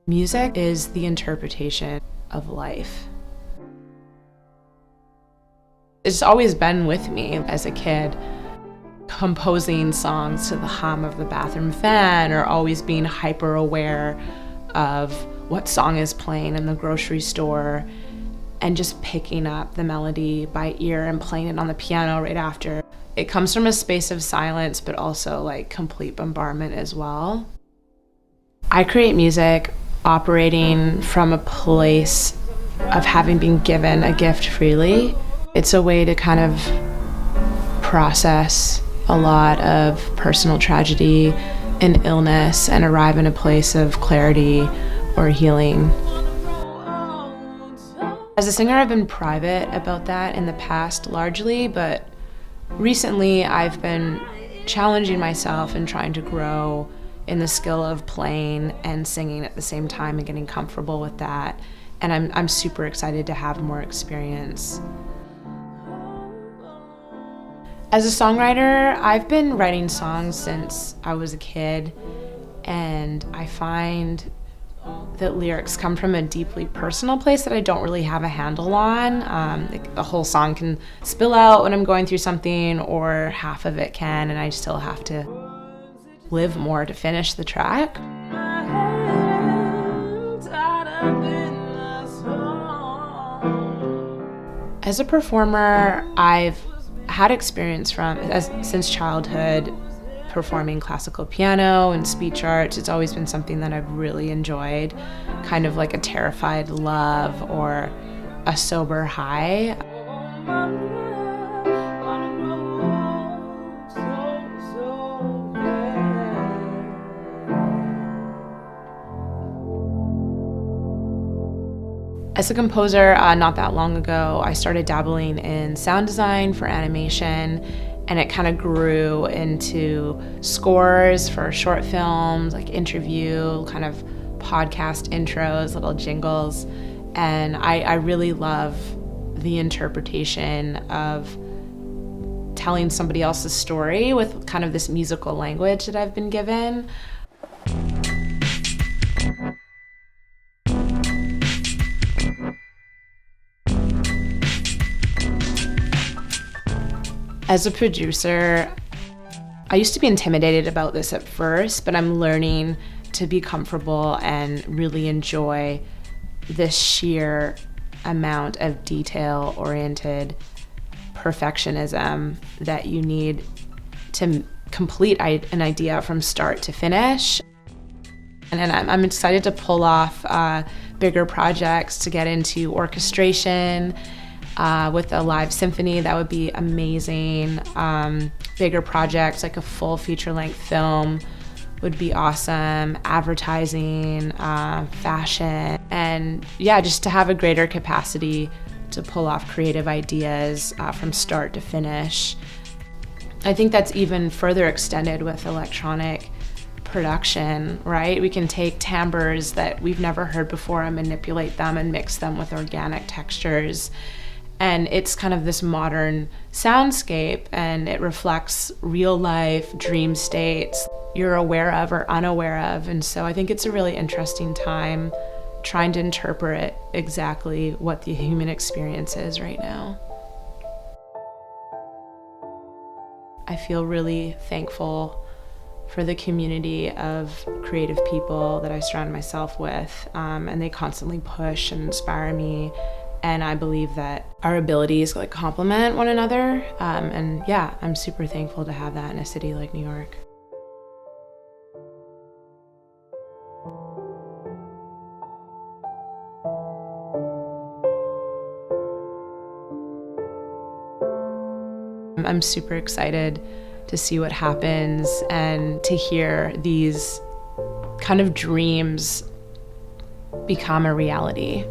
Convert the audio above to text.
Music is the interpretation of life. It's always been with me as a kid, composing songs to the hum of the bathroom fan, or always being hyper aware of what song is playing in the grocery store and just picking up the melody by ear and playing it on the piano right after. It comes from a space of silence, but also like complete bombardment as well. I create music operating from a place of having been given a gift freely. It's a way to kind of process a lot of personal tragedy and illness and arrive in a place of clarity or healing. As a singer, I've been private about that in the past largely, but recently I've been challenging myself and trying to grow in the skill of playing and singing at the same time and getting comfortable with that. And I'm super excited to have more experience. As a songwriter, I've been writing songs since I was a kid, and I find that lyrics come from a deeply personal place that I don't really have a handle on. A whole song can spill out when I'm going through something, or half of it can, and I still have to live more to finish the track. As a performer, I've had experience since childhood performing classical piano and speech arts. It's always been something that I've really enjoyed, kind of like a terrified love or a sober high. As a composer, not that long ago, I started dabbling in sound design for animation, and it kind of grew into scores for short films, like interview, kind of podcast intros, little jingles. And I really love the interpretation of telling somebody else's story with kind of this musical language that I've been given. As a producer, I used to be intimidated about this at first, but I'm learning to be comfortable and really enjoy this sheer amount of detail-oriented perfectionism that you need to complete an idea from start to finish. And I'm excited to pull off bigger projects, to get into orchestration, with a live symphony. That would be amazing. Bigger projects like a full feature-length film would be awesome. Advertising, fashion, and yeah, just to have a greater capacity to pull off creative ideas from start to finish. I think that's even further extended with electronic production, right? We can take timbres that we've never heard before and manipulate them and mix them with organic textures. And it's kind of this modern soundscape, and it reflects real life, dream states you're aware of or unaware of. And so I think it's a really interesting time trying to interpret exactly what the human experience is right now. I feel really thankful for the community of creative people that I surround myself with, and they constantly push and inspire me. And I believe that our abilities like complement one another. And yeah, I'm super thankful to have that in a city like New York. I'm super excited to see what happens and to hear these kind of dreams become a reality.